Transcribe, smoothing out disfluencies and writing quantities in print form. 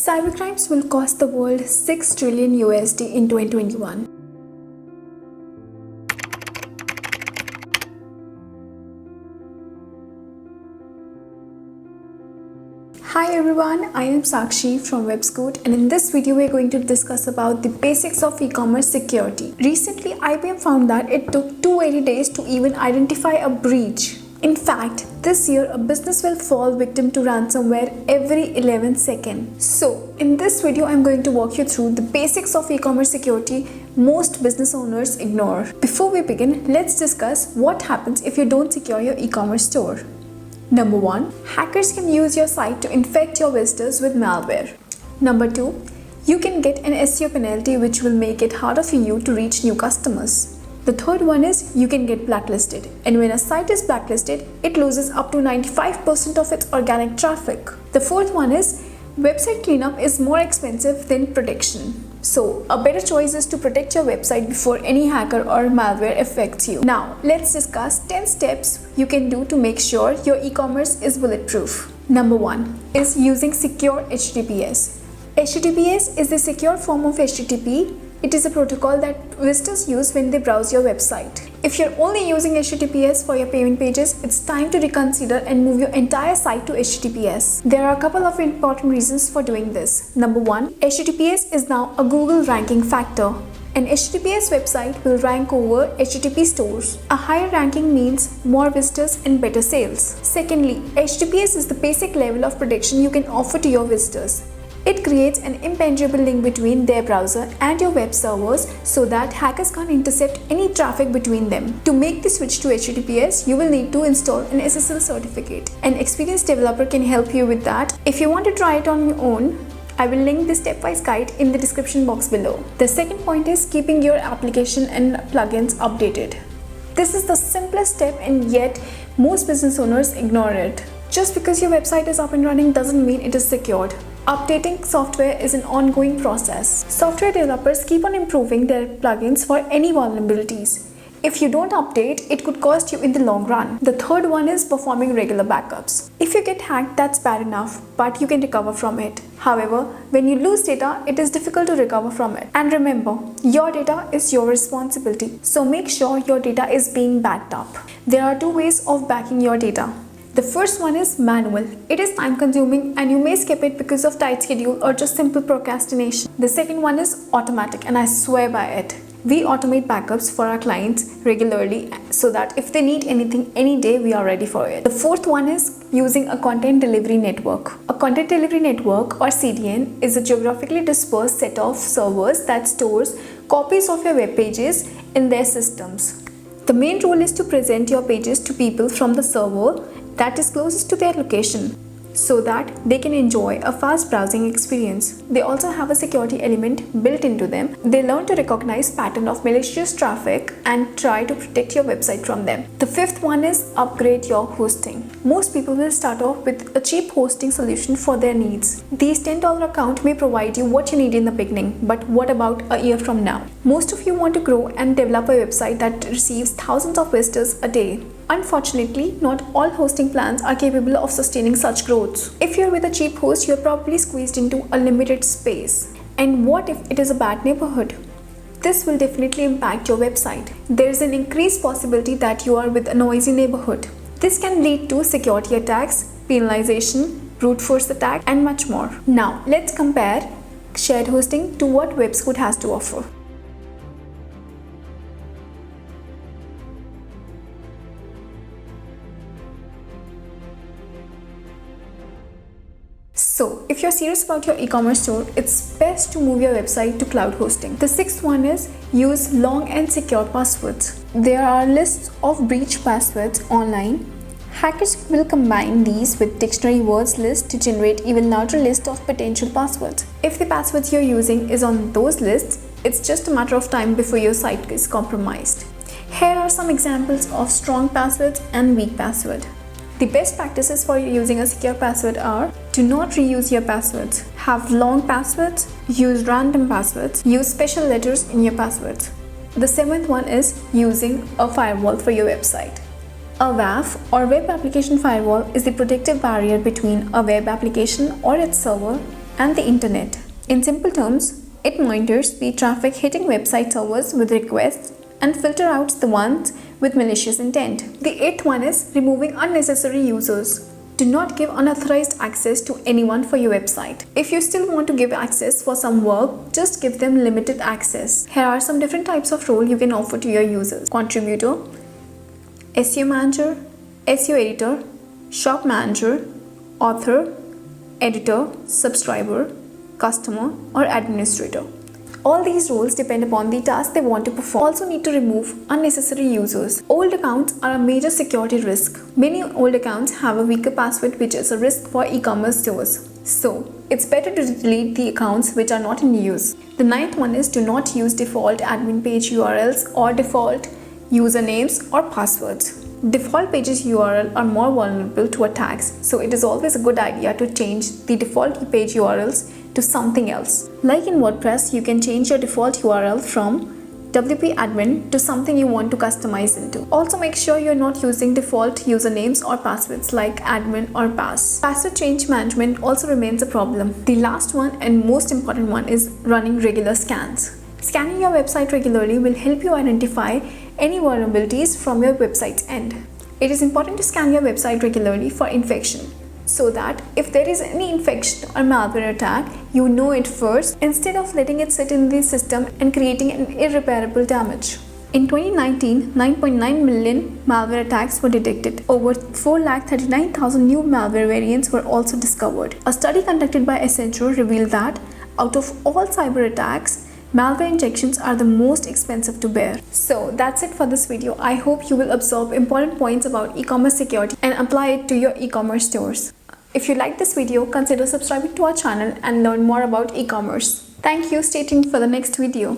Cybercrimes will cost the world 6 trillion USD in 2021. Hi everyone, I am Sakshi from WebScoot, and in this video we are going to discuss about the basics of e-commerce security. Recently, IBM found that it took 280 days to even identify a breach. In fact, this year a business will fall victim to ransomware every 11 seconds. So, in this video I am going to walk you through the basics of e-commerce security most business owners ignore. Before we begin, let's discuss what happens if you don't secure your e-commerce store. Number 1. Hackers can use your site to infect your visitors with malware. Number 2. You can get an SEO penalty which will make it harder for you to reach new customers. The third one is you can get blacklisted, and when a site is blacklisted, it loses up to 95% of its organic traffic. The fourth one is website cleanup is more expensive than protection. So, a better choice is to protect your website before any hacker or malware affects you. Now, let's discuss 10 steps you can do to make sure your e-commerce is bulletproof. Number 1 is using secure HTTPS. HTTPS is the secure form of HTTP. It is a protocol that visitors use when they browse your website. If you're only using HTTPS for your payment pages, it's time to reconsider and move your entire site to HTTPS. There are a couple of important reasons for doing this. Number 1, HTTPS is now a Google ranking factor. An HTTPS website will rank over HTTP stores. A higher ranking means more visitors and better sales. Secondly, HTTPS is the basic level of protection you can offer to your visitors. It creates an impenetrable link between their browser and your web servers so that hackers can't intercept any traffic between them. To make the switch to HTTPS, you will need to install an SSL certificate. An experienced developer can help you with that. If you want to try it on your own, I will link the stepwise guide in the description box below. The second point is keeping your application and plugins updated. This is the simplest step, and yet most business owners ignore it. Just because your website is up and running doesn't mean it is secured. Updating software is an ongoing process. Software developers keep on improving their plugins for any vulnerabilities. If you don't update, it could cost you in the long run. The third one is performing regular backups. If you get hacked, that's bad enough, but you can recover from it. However, when you lose data, it is difficult to recover from it. And remember, your data is your responsibility. So make sure your data is being backed up. There are two ways of backing your data. The first one is manual. It is time consuming and you may skip it because of tight schedule or just simple procrastination. The second one is automatic, and I swear by it. We automate backups for our clients regularly so that if they need anything any day, we are ready for it. The fourth one is using a content delivery network. A content delivery network, or CDN, is a geographically dispersed set of servers that stores copies of your web pages in their systems. The main role is to present your pages to people from the server that is closest to their location so that they can enjoy a fast browsing experience. They also have a security element built into them. They learn to recognize pattern of malicious traffic and try to protect your website from them. The fifth one is upgrade your hosting. Most people will start off with a cheap hosting solution for their needs. These $10 account may provide you what you need in the beginning, but what about a year from now? Most of you want to grow and develop a website that receives thousands of visitors a day. Unfortunately, not all hosting plans are capable of sustaining such growth. If you're with a cheap host, you're probably squeezed into a limited space. And what if it is a bad neighborhood? This will definitely impact your website. There is an increased possibility that you are with a noisy neighborhood. This can lead to security attacks, penalization, brute force attack, and much more. Now, let's compare shared hosting to what WebScoot has to offer. So, if you're serious about your e-commerce store, it's best to move your website to cloud hosting. The sixth one is use long and secure passwords. There are lists of breach passwords online. Hackers will combine these with dictionary words list to generate even larger list of potential passwords. If the passwords you're using is on those lists, it's just a matter of time before your site is compromised. Here are some examples of strong passwords and weak password. The best practices for using a secure password are: do not reuse your passwords, have long passwords, use random passwords, use special letters in your passwords. The seventh one is using a firewall for your website. A WAF, or Web Application Firewall, is the protective barrier between a web application or its server and the internet. In simple terms, it monitors the traffic hitting website servers with requests and filter out the ones with malicious intent. The eighth one is removing unnecessary users. Do not give unauthorized access to anyone for your website. If you still want to give access for some work, just give them limited access. Here are some different types of role you can offer to your users: contributor, SEO manager, SEO editor, shop manager, author, editor, subscriber, customer, or administrator. All these roles depend upon the task they want to perform. Also need to remove unnecessary users. Old accounts are a major security risk. Many old accounts have a weaker password, which is a risk for e-commerce stores. So, it's better to delete the accounts which are not in use. The ninth one is do not use default admin page URLs or default usernames or passwords. Default pages URL are more vulnerable to attacks, so it is always a good idea to change the default page URLs to something else. Like in WordPress, you can change your default URL from WP admin to something you want to customize into. Also make sure you're not using default usernames or passwords like admin or pass. Password change management also remains a problem. The last one and most important one is running regular scans. Scanning your website regularly will help you identify any vulnerabilities from your website's end. It is important to scan your website regularly for infection, so that if there is any infection or malware attack, you know it first instead of letting it sit in the system and creating an irreparable damage. In 2019, 9.9 million malware attacks were detected. Over 439,000 new malware variants were also discovered. A study conducted by Accenture revealed that out of all cyber attacks, malware injections are the most expensive to bear. So that's it for this video. I hope you will absorb important points about e-commerce security and apply it to your e-commerce stores. If you like this video, consider subscribing to our channel and learn more about e-commerce. Thank you. Stay tuned for the next video.